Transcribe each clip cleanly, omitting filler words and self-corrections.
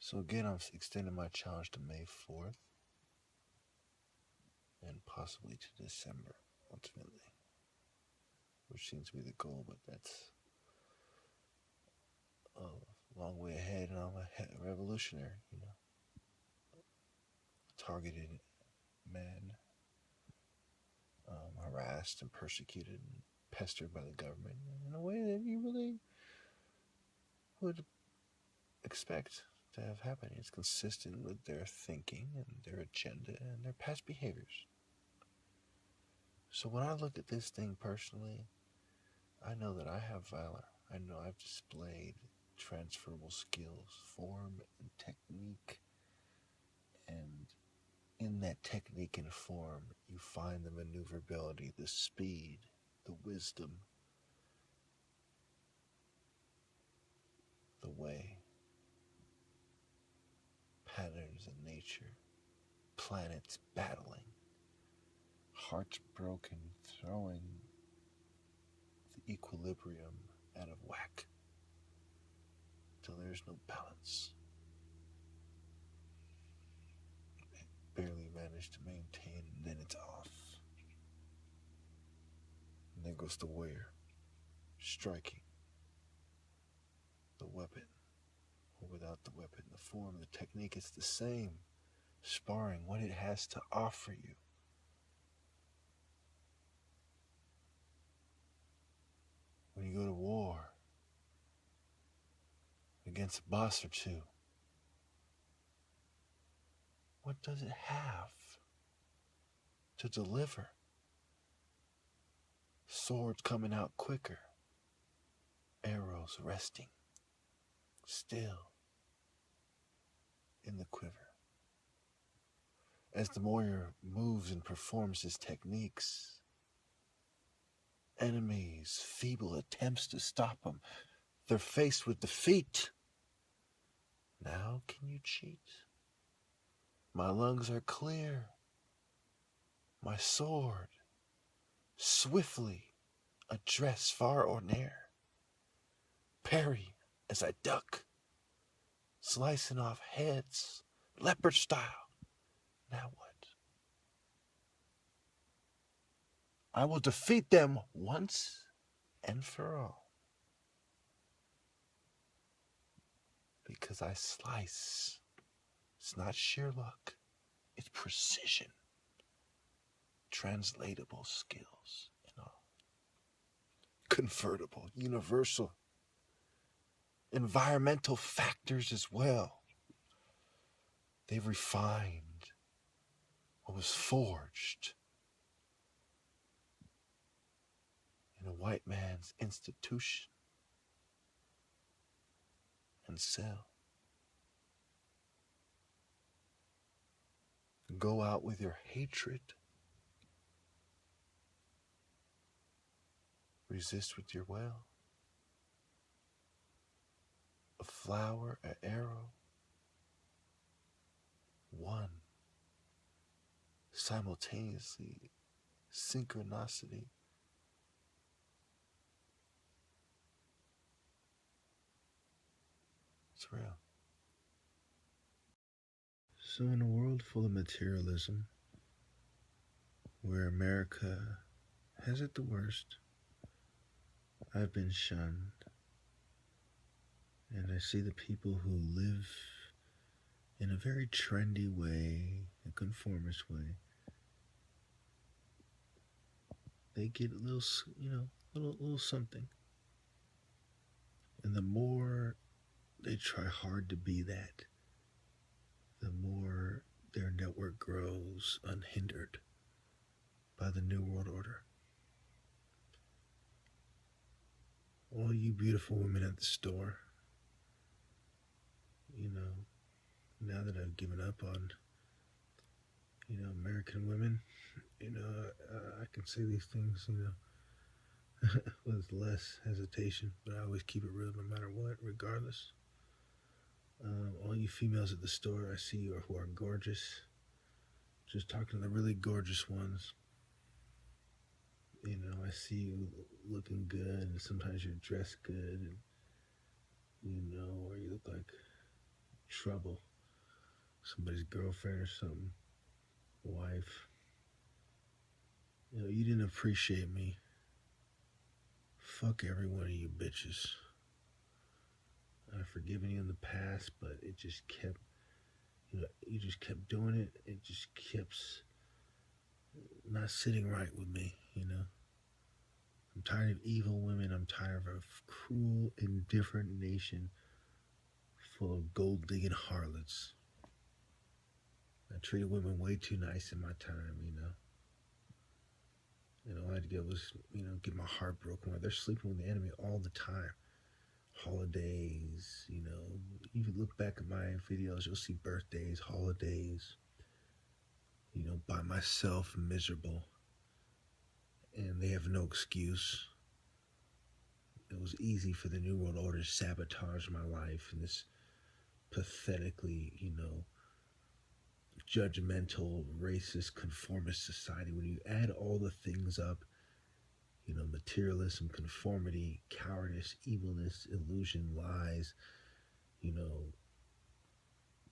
So again, I'm extending my challenge to May 4th and possibly to December, ultimately, which seems to be the goal, but that's a long way ahead, and I'm a revolutionary, targeted man, harassed and persecuted and pestered by the government in a way that you really would expect to have happen. It's consistent with their thinking and their agenda and their past behaviors. So when I look at this thing personally, I know that I have valor. I know I've displayed transferable skills, form and technique. And in that technique and form, you find the maneuverability, the speed, the wisdom, the way, patterns in nature, planets battling, hearts broken, throwing the equilibrium out of whack till there's no balance. It barely managed to maintain, and then it's off. And then goes the warrior, striking the weapon, or without the weapon, the form, the technique, it's the same. Sparring, what it has to offer you. When you go to war against a boss or two, what does it have to deliver? Swords coming out quicker, arrows resting still in the quiver. As the warrior moves and performs his techniques, enemies' feeble attempts to stop him, they're faced with defeat. Now can you cheat? My lungs are clear. My sword swiftly address far or near. Parry as I duck, slicing off heads, leopard style. Now what? I will defeat them once and for all. Because I slice. It's not sheer luck. It's precision. Translatable skills, Convertible, universal. Environmental factors as well. They've refined what was forged in a white man's institution and cell. Go out with your hatred. Resist with your will. A flower, an arrow. One. Simultaneously. Synchronicity. It's real. So in a world full of materialism, where America has it the worst, I've been shunned, and I see the people who live in a very trendy way, a conformist way. They get a little, little something. And the more they try hard to be that, the more their network grows unhindered by the New World Order. All you beautiful women at the store, now that I've given up on, American women, I can say these things, with less hesitation, but I always keep it real no matter what, regardless. All you females at the store I see who are gorgeous, just talking to the really gorgeous ones. I see you looking good, and sometimes you're dressed good, and or you look like trouble. Somebody's girlfriend or something, wife. You didn't appreciate me. Fuck every one of you bitches. I've forgiven you in the past, but it just kept, you just kept doing it. It just keeps not sitting right with me, I'm tired of evil women. I'm tired of a cruel, indifferent nation full of gold-digging harlots. I treated women way too nice in my time, all I had to do was, get my heart broken. They're sleeping with the enemy all the time. Holidays, you look back at my videos, you'll see birthdays, holidays, by myself, miserable. And they have no excuse. It was easy for the New World Order to sabotage my life in this pathetically, judgmental, racist, conformist society. When you add all the things up, materialism, conformity, cowardice, evilness, illusion, lies,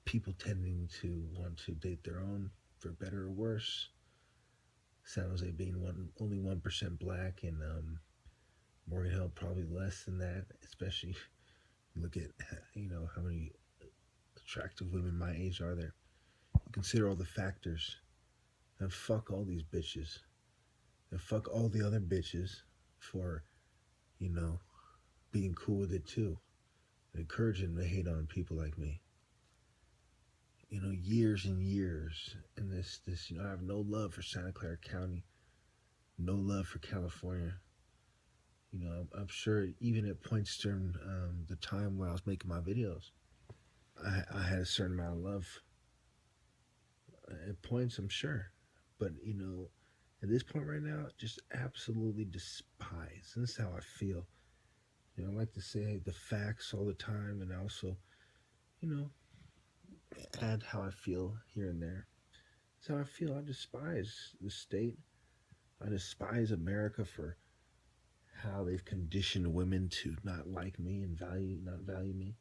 people tending to want to date their own, for better or worse. San Jose being only 1% black, and Morgan Hill probably less than that, especially look at, how many attractive women my age are there. You consider all the factors, and fuck all these bitches, and fuck all the other bitches for, being cool with it too, and encouraging them to hate on people like me. Years and years, and this, I have no love for Santa Clara County, no love for California. I'm sure even at points during the time where I was making my videos, I had a certain amount of love. At points, I'm sure. But, at this point right now, just absolutely despise. And this is how I feel. I like to say the facts all the time, and also, add how I feel here and there. That's how I feel. I despise the state. I despise America for how they've conditioned women to not like me and not value me.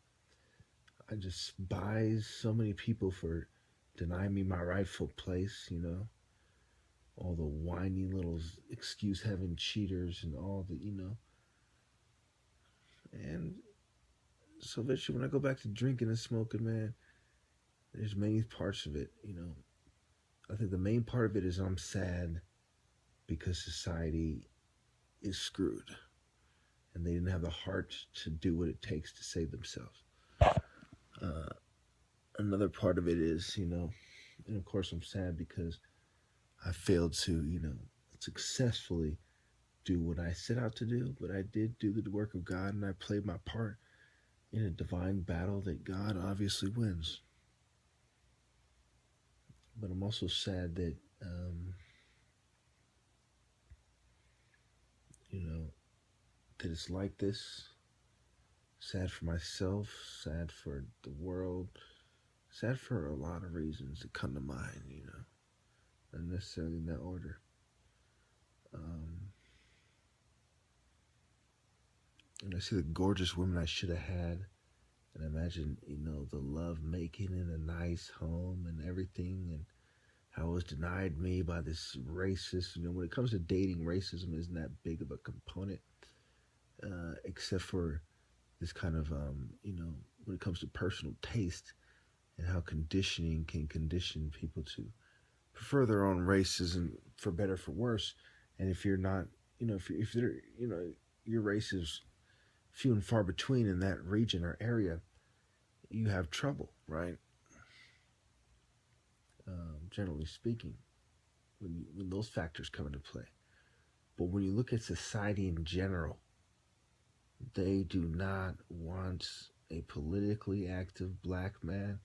I despise so many people for denying me my rightful place, all the whiny little excuse-having cheaters and all the, And so eventually when I go back to drinking and smoking, man, there's many parts of it, I think the main part of it is I'm sad because society is screwed, and they didn't have the heart to do what it takes to save themselves. Another part of it is, and of course I'm sad because I failed to, successfully do what I set out to do, but I did do the work of God, and I played my part in a divine battle that God obviously wins. But I'm also sad that, that it's like this. Sad for myself, sad for the world, sad for a lot of reasons that come to mind, not necessarily in that order. And I see the gorgeous women I should have had, and I imagine, the love making in a nice home and everything, and how it was denied me by this racist. When it comes to dating, racism isn't that big of a component, except for this kind of, when it comes to personal taste and how conditioning can condition people to prefer their own racism, for better, for worse. And if you're not, if they're, your race is few and far between in that region or area, you have trouble, right? Generally speaking, when those factors come into play. But when you look at society in general, they do not want a politically active black man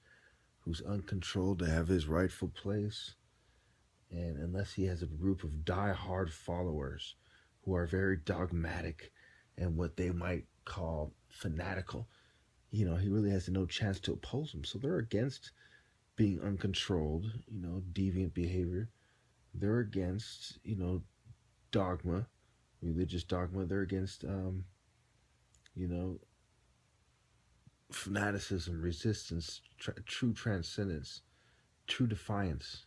who's uncontrolled to have his rightful place. And unless he has a group of die-hard followers who are very dogmatic and what they might call fanatical, he really has no chance to oppose them. So they're against being uncontrolled, deviant behavior. They're against, dogma, religious dogma. They're against, fanaticism, resistance, true transcendence, true defiance,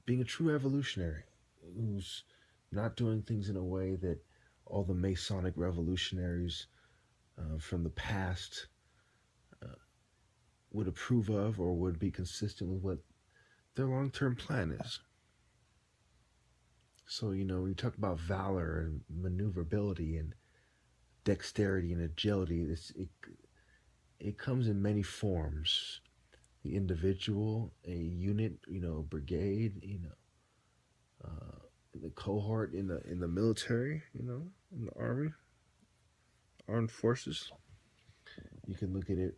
being a true evolutionary who's not doing things in a way that all the Masonic revolutionaries from the past would approve of or would be consistent with what their long-term plan is. So, we talk about valor and maneuverability and dexterity and agility. It comes in many forms. The individual, a unit, a brigade, the cohort in the military, in the army, armed forces. You can look at it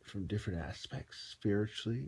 from different aspects, spiritually,